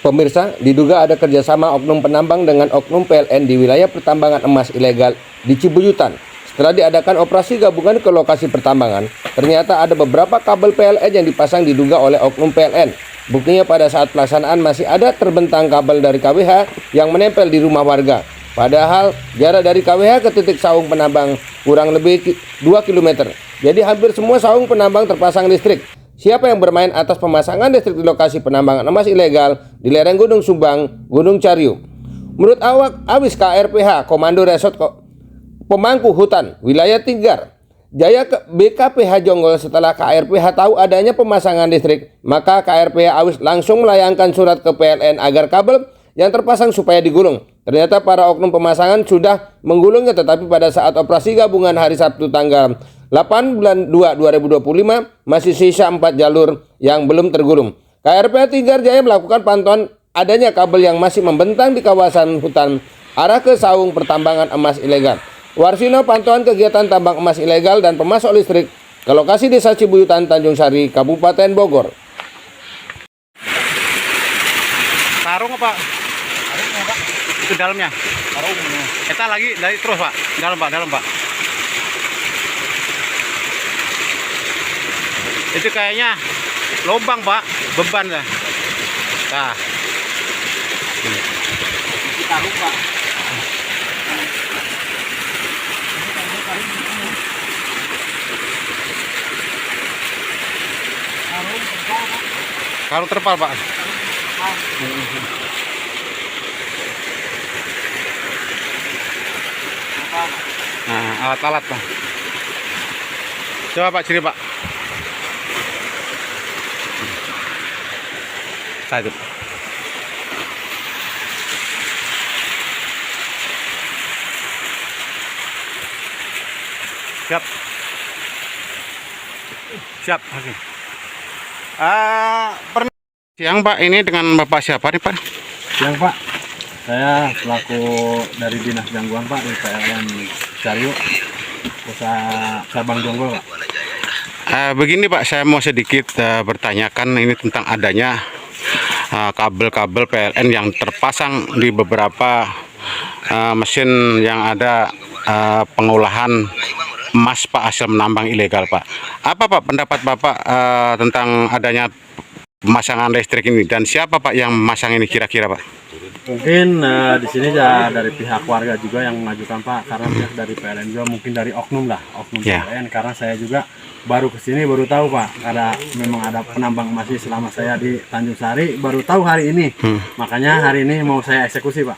Pemirsa, diduga ada kerjasama oknum penambang dengan oknum PLN di wilayah pertambangan emas ilegal di Cibuyutan. Setelah diadakan operasi gabungan ke lokasi pertambangan, ternyata ada beberapa kabel PLN yang dipasang diduga oleh oknum PLN. Buktinya pada saat pelaksanaan masih ada terbentang kabel dari KWH yang menempel di rumah warga. Padahal jarak dari KWH ke titik saung penambang kurang lebih 2 km. Jadi hampir semua saung penambang terpasang listrik. Siapa yang bermain atas pemasangan listrik di lokasi penambangan emas ilegal di lereng Gunung Sumbang, Gunung Cariu? Menurut Awis KRPH, Komando Resort Pemangku Hutan, Wilayah Tinggar, Jaya BKPH Jonggol, setelah KRPH tahu adanya pemasangan listrik, maka KRPH Awis langsung melayangkan surat ke PLN agar kabel yang terpasang supaya digulung. Ternyata para oknum pemasangan sudah menggulungnya, tetapi pada saat operasi gabungan hari Sabtu tanggal 8 bulan 2 2025 masih sisa 4 jalur yang belum tergulung. KRPH Tinggar Jaya melakukan pantauan adanya kabel yang masih membentang di kawasan hutan arah ke saung pertambangan emas ilegal. Warsino pantauan kegiatan tambang emas ilegal dan pemasok listrik ke lokasi Desa Cibuyutan, Tanjung Sari, Kabupaten Bogor. Sarung apa? Itu dalamnya. Sarung. Kita lagi dari terus Pak. Dalam Pak. Itu kayaknya lubang Pak, beban lah. Nah. Taruh Pak. Karung terpal Pak. Nah, alat-alat Pak. Coba Pak, ciri Pak. Itu. Siap. Oke. Siang Pak, ini dengan Bapak siapa nih Pak? Siang Pak, saya selaku dari Dinas Gangguan Pak di PLN Cariu, Pusat Cabang Jonggol Pak. Begini Pak, saya mau sedikit bertanyakan ini tentang adanya kabel-kabel PLN yang terpasang di beberapa mesin yang ada pengolahan emas Pak, hasil menambang ilegal Pak. Apa Pak pendapat Bapak tentang adanya pemasangan listrik ini, dan siapa Pak yang memasang ini kira-kira Pak? Mungkin di sini ya dari pihak warga juga yang mengajukan Pak, karena pihak dari PLN juga, mungkin dari oknum PLN, karena saya juga baru kesini baru tahu Pak, memang ada penambang emas selama saya di Tanjung Sari, baru tahu hari ini. Makanya hari ini mau saya eksekusi Pak.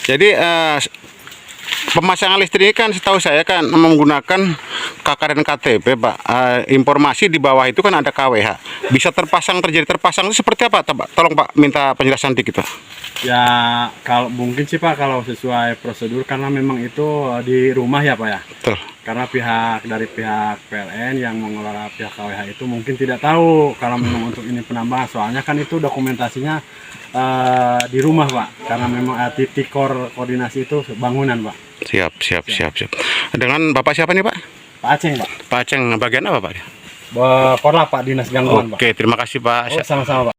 Jadi pemasangan listrik ini kan setahu saya kan menggunakan KK dan KTP Pak. Informasi di bawah itu kan ada KWH. Bisa terjadi terpasang itu seperti apa Pak? Tolong Pak minta penjelasan dikit Pak. Ya kalau mungkin sih Pak, kalau sesuai prosedur, karena memang itu di rumah ya Pak ya. Betul. Karena dari pihak PLN yang mengelola pihak KWH itu mungkin tidak tahu kalau memang untuk ini penambahan. Soalnya kan itu dokumentasinya di rumah Pak, karena memang titik koordinasi itu bangunan Pak. Siap. Dengan Bapak siapa nih Pak? Pak Aceng Pak. Pak Aceng, bagian apa Pak? Korlap Pak, Dinas Gangguan Pak. Oke, terima kasih Pak. Sama-sama Pak.